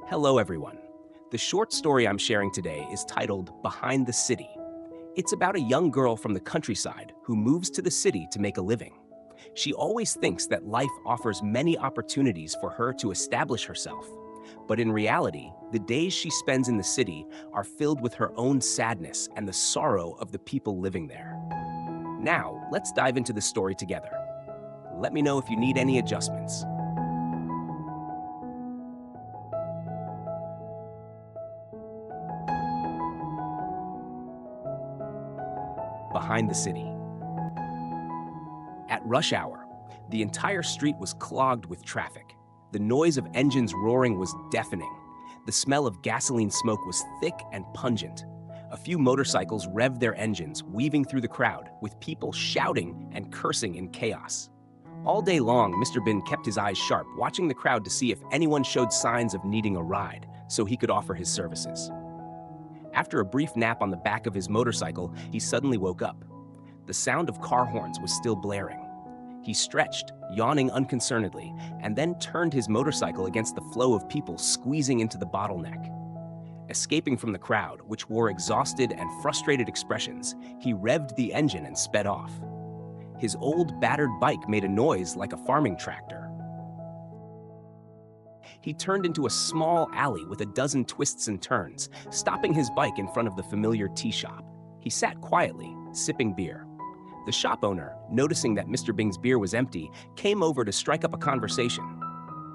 Hello, everyone. The short story I'm sharing today is titled Behind the City. It's about a young girl from the countryside who moves to the city to make a living. She always thinks that life offers many opportunities for her to establish herself. But in reality, the days she spends in the city are filled with her own sadness and the sorrow of the people living there. Now, let's dive into the story together. Let me know if you need any adjustments. Behind the city. At rush hour, the entire street was clogged with traffic. The noise of engines roaring was deafening. The smell of gasoline smoke was thick and pungent. A few motorcycles revved their engines, weaving through the crowd, with people shouting and cursing in chaos. All day long, Mr. Bin kept his eyes sharp, watching the crowd to see if anyone showed signs of needing a ride, so he could offer his services. After a brief nap on the back of his motorcycle, he suddenly woke up. The sound of car horns was still blaring. He stretched, yawning unconcernedly, and then turned his motorcycle against the flow of people squeezing into the bottleneck. Escaping from the crowd, which wore exhausted and frustrated expressions, he revved the engine and sped off. His old, battered bike made a noise like a farming tractor. He turned into a small alley with a dozen twists and turns, stopping his bike in front of the familiar tea shop. He sat quietly, sipping beer. The shop owner, noticing that Mr. Bing's beer was empty, came over to strike up a conversation.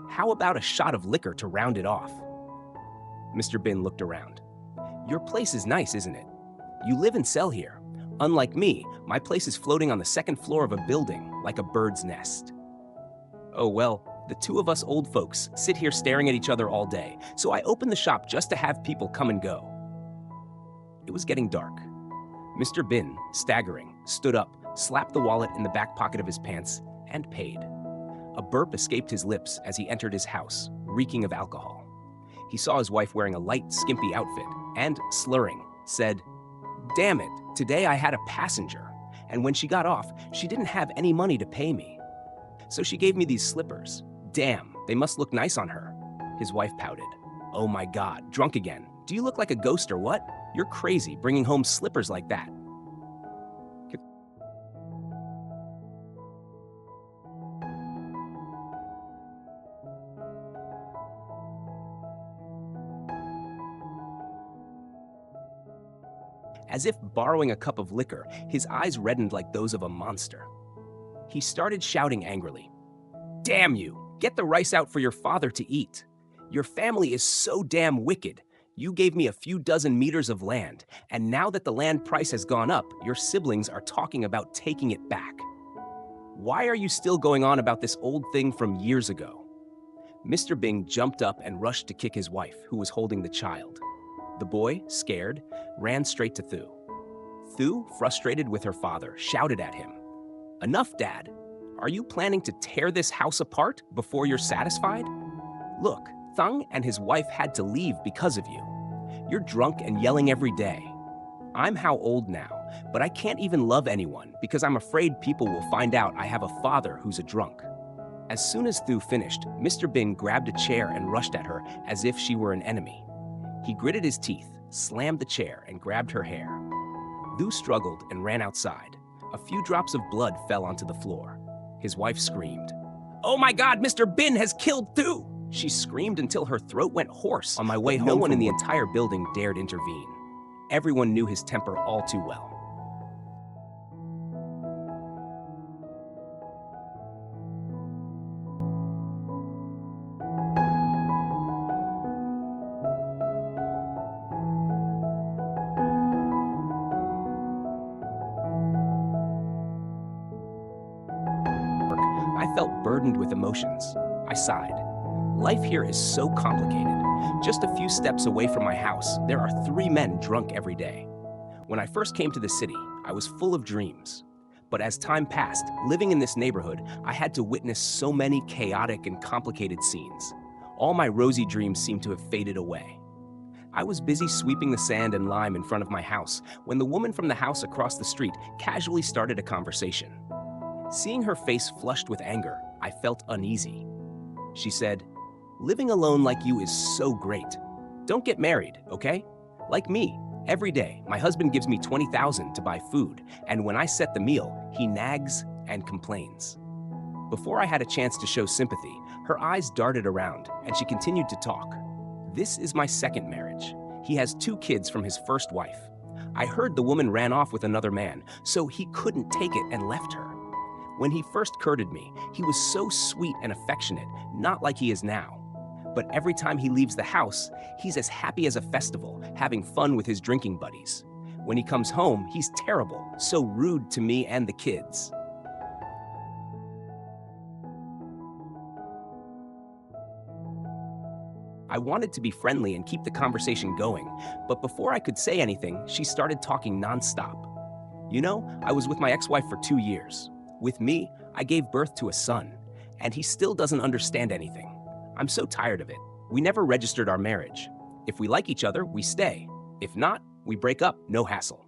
How about a shot of liquor to round it off? Mr. Bin looked around. Your place is nice, isn't it? You live and sell here. Unlike me, my place is floating on the second floor of a building, like a bird's nest. Oh well, the two of us old folks sit here staring at each other all day, so I opened the shop just to have people come and go. It was getting dark. Mr. Bin, staggering, stood up, slapped the wallet in the back pocket of his pants, and paid. A burp escaped his lips as he entered his house, reeking of alcohol. He saw his wife wearing a light, skimpy outfit and, slurring, said, "Damn it, today I had a passenger, and when she got off, she didn't have any money to pay me. So she gave me these slippers. Damn, they must look nice on her." His wife pouted. "Oh my God, drunk again. Do you look like a ghost or what? You're crazy bringing home slippers like that." As if borrowing a cup of liquor, his eyes reddened like those of a monster. He started shouting angrily, "Damn you! Get the rice out for your father to eat. Your family is so damn wicked. You gave me a few dozen meters of land, and now that the land price has gone up, your siblings are talking about taking it back. Why are you still going on about this old thing from years ago?" Mr. Bing jumped up and rushed to kick his wife, who was holding the child. The boy, scared, ran straight to Thu. Thu, frustrated with her father, shouted at him, "Enough, Dad! Are you planning to tear this house apart before you're satisfied? Look, Thung and his wife had to leave because of you. You're drunk and yelling every day. I'm how old now, but I can't even love anyone because I'm afraid people will find out I have a father who's a drunk." As soon as Thu finished, Mr. Bin grabbed a chair and rushed at her as if she were an enemy. He gritted his teeth, slammed the chair, and grabbed her hair. Thu struggled and ran outside. A few drops of blood fell onto the floor. His wife screamed. "Oh my God, Mr. Bin has killed Thu!" She screamed until her throat went hoarse. On my way home, no one in the entire building dared intervene. Everyone knew his temper all too well. I felt burdened with emotions. I sighed. Life here is so complicated. Just a few steps away from my house, there are 3 men drunk every day. When I first came to the city, I was full of dreams. But as time passed, living in this neighborhood, I had to witness so many chaotic and complicated scenes. All my rosy dreams seemed to have faded away. I was busy sweeping the sand and lime in front of my house when the woman from the house across the street casually started a conversation. Seeing her face flushed with anger, I felt uneasy. She said, Living alone like you is so great. Don't get married, okay? Like me, every day, my husband gives me 20,000 to buy food, and when I set the meal, he nags and complains. Before I had a chance to show sympathy, her eyes darted around, and she continued to talk. This is my second marriage. He has 2 kids from his first wife. I heard the woman ran off with another man, so he couldn't take it and left her. When he first courted me, he was so sweet and affectionate, not like he is now. But every time he leaves the house, he's as happy as a festival, having fun with his drinking buddies. When he comes home, he's terrible, so rude to me and the kids. I wanted to be friendly and keep the conversation going, but before I could say anything, she started talking nonstop. You know, I was with my ex-wife for 2 years. With me, I gave birth to a son, and he still doesn't understand anything. I'm so tired of it. We never registered our marriage. If we like each other, we stay. If not, we break up, no hassle.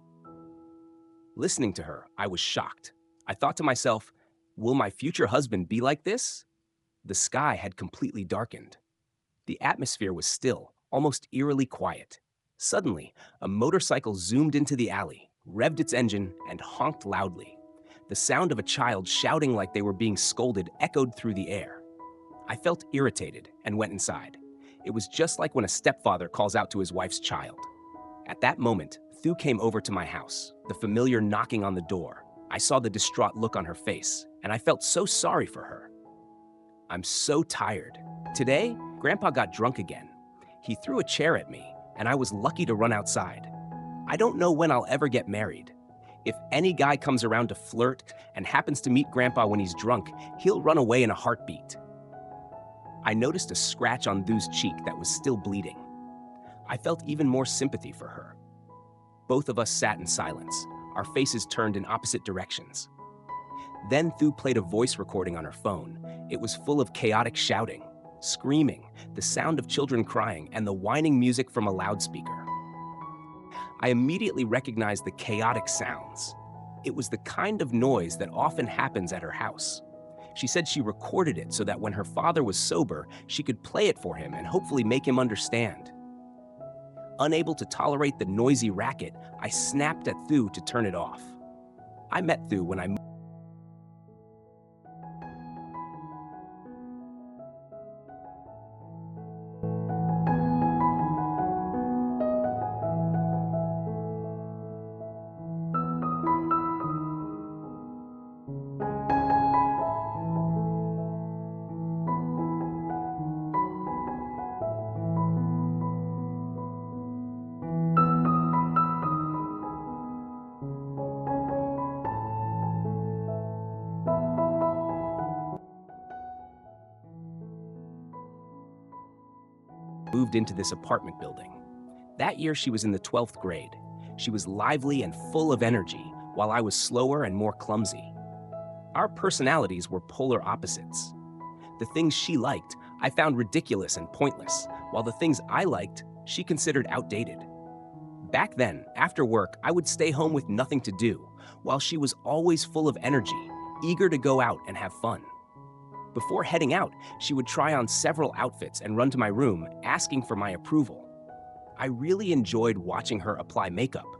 Listening to her, I was shocked. I thought to myself, will my future husband be like this? The sky had completely darkened. The atmosphere was still, almost eerily quiet. Suddenly, a motorcycle zoomed into the alley, revved its engine, and honked loudly. The sound of a child shouting like they were being scolded echoed through the air. I felt irritated and went inside. It was just like when a stepfather calls out to his wife's child. At that moment, Thu came over to my house, the familiar knocking on the door. I saw the distraught look on her face, and I felt so sorry for her. I'm so tired. Today, Grandpa got drunk again. He threw a chair at me, and I was lucky to run outside. I don't know when I'll ever get married. If any guy comes around to flirt and happens to meet Grandpa when he's drunk, he'll run away in a heartbeat. I noticed a scratch on Thu's cheek that was still bleeding. I felt even more sympathy for her. Both of us sat in silence, our faces turned in opposite directions. Then Thu played a voice recording on her phone. It was full of chaotic shouting, screaming, the sound of children crying, and the whining music from a loudspeaker. I immediately recognized the chaotic sounds. It was the kind of noise that often happens at her house. She said she recorded it so that when her father was sober, she could play it for him and hopefully make him understand. Unable to tolerate the noisy racket, I snapped at Thu to turn it off. I met Thu when I moved into this apartment building. That year, she was in the 12th grade. She was lively and full of energy, while I was slower and more clumsy. Our personalities were polar opposites. The things she liked, I found ridiculous and pointless, while the things I liked, she considered outdated. Back then, after work, I would stay home with nothing to do, while she was always full of energy, eager to go out and have fun. Before heading out, she would try on several outfits and run to my room, asking for my approval. I really enjoyed watching her apply makeup.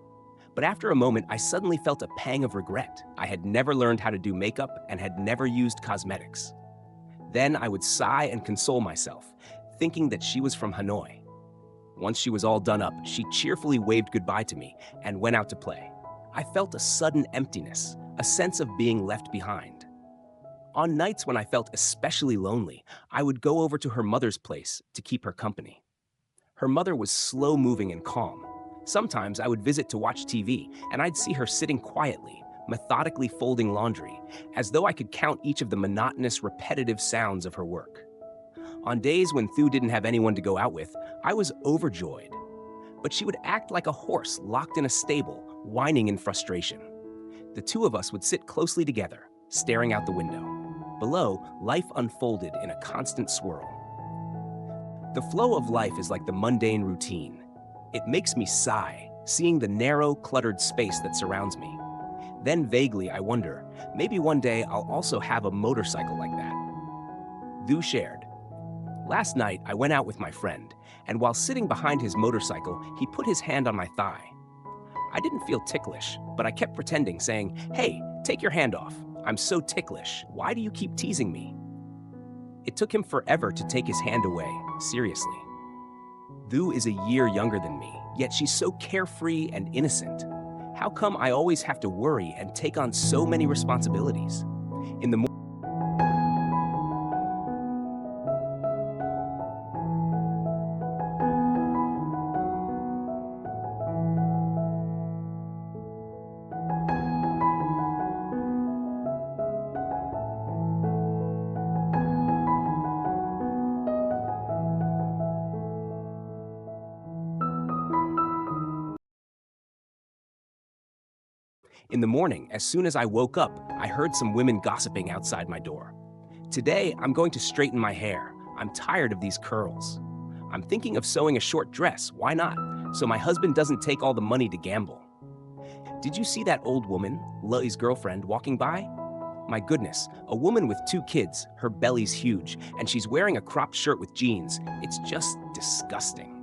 But after a moment, I suddenly felt a pang of regret. I had never learned how to do makeup and had never used cosmetics. Then I would sigh and console myself, thinking that she was from Hanoi. Once she was all done up, she cheerfully waved goodbye to me and went out to play. I felt a sudden emptiness, a sense of being left behind. On nights when I felt especially lonely, I would go over to her mother's place to keep her company. Her mother was slow-moving and calm. Sometimes I would visit to watch TV, and I'd see her sitting quietly, methodically folding laundry, as though I could count each of the monotonous, repetitive sounds of her work. On days when Thu didn't have anyone to go out with, I was overjoyed. But she would act like a horse locked in a stable, whining in frustration. The two of us would sit closely together, staring out the window. Below, life unfolded in a constant swirl. The flow of life is like the mundane routine. It makes me sigh, seeing the narrow, cluttered space that surrounds me. Then vaguely I wonder, maybe one day I'll also have a motorcycle like that. Thu shared, Last night, I went out with my friend, and while sitting behind his motorcycle, he put his hand on my thigh. I didn't feel ticklish, but I kept pretending, saying, "Hey, take your hand off. I'm so ticklish. Why do you keep teasing me?" It took him forever to take his hand away, seriously. Thu is a year younger than me, yet she's so carefree and innocent. How come I always have to worry and take on so many responsibilities? In the morning, as soon as I woke up, I heard some women gossiping outside my door. Today, I'm going to straighten my hair. I'm tired of these curls. I'm thinking of sewing a short dress, why not? So my husband doesn't take all the money to gamble. Did you see that old woman, Lui's girlfriend, walking by? My goodness, a woman with 2 kids, her belly's huge, and she's wearing a cropped shirt with jeans. It's just disgusting.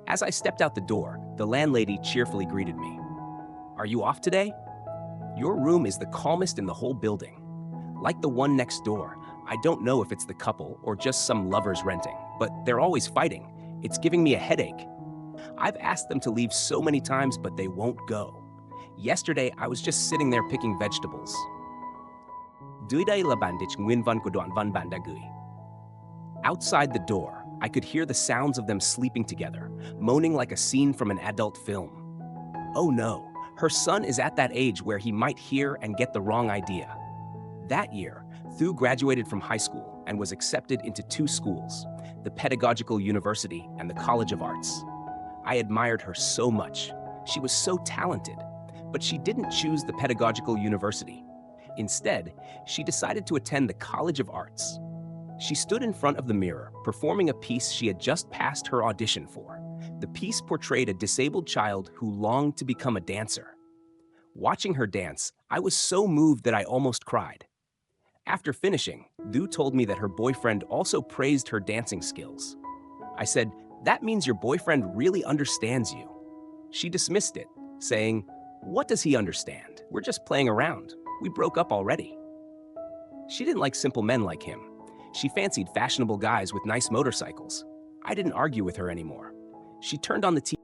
As I stepped out the door, the landlady cheerfully greeted me. "Are you off today? Your room is the calmest in the whole building. Like the one next door, I don't know if it's the couple or just some lovers renting, but they're always fighting. It's giving me a headache. I've asked them to leave so many times, but they won't go. Yesterday, I was just sitting there picking vegetables." Outside the door, I could hear the sounds of them sleeping together, moaning like a scene from an adult film. Oh no. Her son is at that age where he might hear and get the wrong idea. That year, Thu graduated from high school and was accepted into 2 schools, the Pedagogical University and the College of Arts. I admired her so much. She was so talented, but she didn't choose the Pedagogical University. Instead, she decided to attend the College of Arts. She stood in front of the mirror, performing a piece she had just passed her audition for. The piece portrayed a disabled child who longed to become a dancer. Watching her dance, I was so moved that I almost cried. After finishing, Thu told me that her boyfriend also praised her dancing skills. I said, "That means your boyfriend really understands you." She dismissed it, saying, "What does he understand? We're just playing around. We broke up already." She didn't like simple men like him. She fancied fashionable guys with nice motorcycles. I didn't argue with her anymore. She turned on the TV.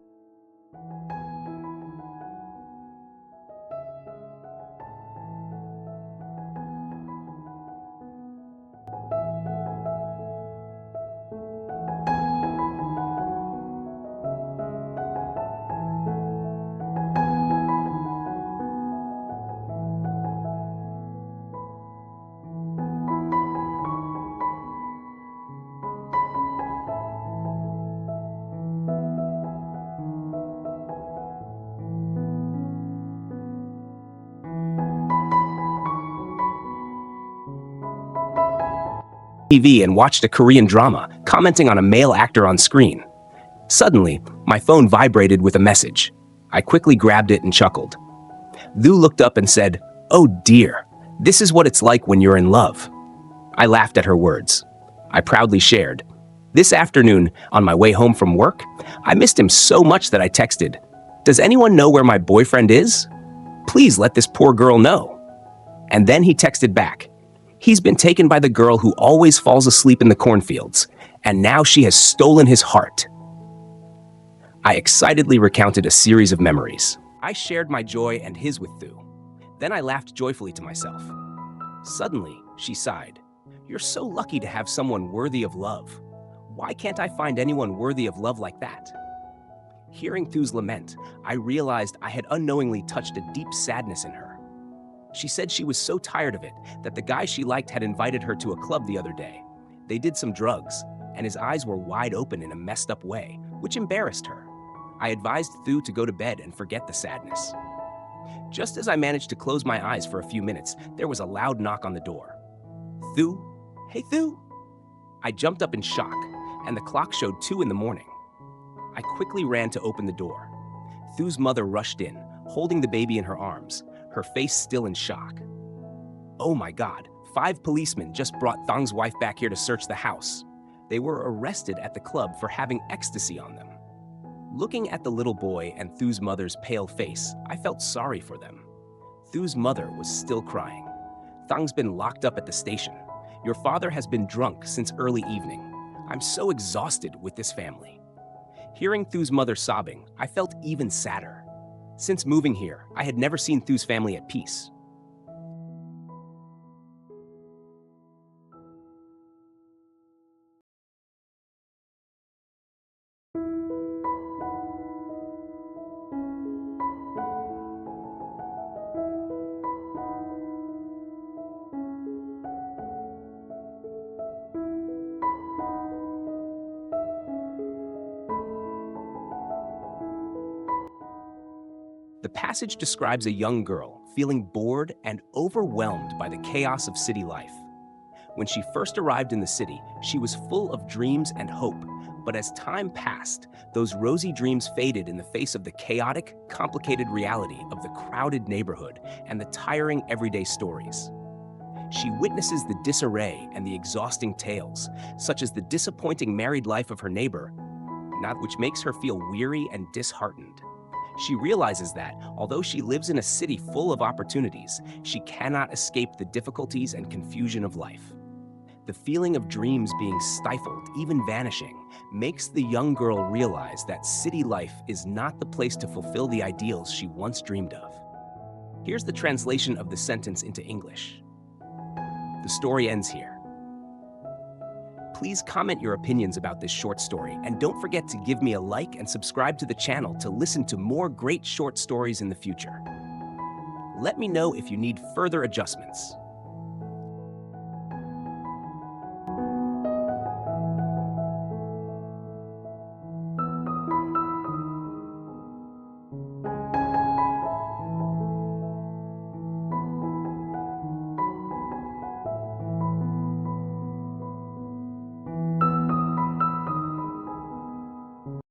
TV and watched a Korean drama, commenting on a male actor on screen. Suddenly, my phone vibrated with a message. I quickly grabbed it and chuckled. Thu looked up and said, "Oh dear, this is what it's like when you're in love." I laughed at her words. I proudly shared, "This afternoon, on my way home from work, I missed him so much that I texted, 'Does anyone know where my boyfriend is? Please let this poor girl know.' And then he texted back, 'He's been taken by the girl who always falls asleep in the cornfields, and now she has stolen his heart.'" I excitedly recounted a series of memories. I shared my joy and his with Thu. Then I laughed joyfully to myself. Suddenly, she sighed, "You're so lucky to have someone worthy of love. Why can't I find anyone worthy of love like that?" Hearing Thu's lament, I realized I had unknowingly touched a deep sadness in her. She said she was so tired of it that the guy she liked had invited her to a club the other day. They did some drugs, and his eyes were wide open in a messed up way, which embarrassed her. I advised Thu to go to bed and forget the sadness. Just as I managed to close my eyes for a few minutes, there was a loud knock on the door. "Thu? Hey, Thu?" I jumped up in shock, and the clock showed 2 in the morning. I quickly ran to open the door. Thu's mother rushed in, holding the baby in her arms, her face still in shock. "Oh my God, 5 policemen just brought Thong's wife back here to search the house. They were arrested at the club for having ecstasy on them. Looking at the little boy and Thu's mother's pale face, I felt sorry for them. Thu's mother was still crying. Thang's been locked up at the station. Your father has been drunk since early evening. I'm so exhausted with this family. Hearing Thu's mother sobbing, I felt even sadder. Since moving here, I had never seen Thu's family at peace. The passage describes a young girl feeling bored and overwhelmed by the chaos of city life. When she first arrived in the city, she was full of dreams and hope, but as time passed, those rosy dreams faded in the face of the chaotic, complicated reality of the crowded neighborhood and the tiring everyday stories. She witnesses the disarray and the exhausting tales, such as the disappointing married life of her neighbor, which makes her feel weary and disheartened. She realizes that, although she lives in a city full of opportunities, she cannot escape the difficulties and confusion of life. The feeling of dreams being stifled, even vanishing, makes the young girl realize that city life is not the place to fulfill the ideals she once dreamed of. Here's the translation of the sentence into English. The story ends here. Please comment your opinions about this short story, and don't forget to give me a like and subscribe to the channel to listen to more great short stories in the future. Let me know if you need further adjustments.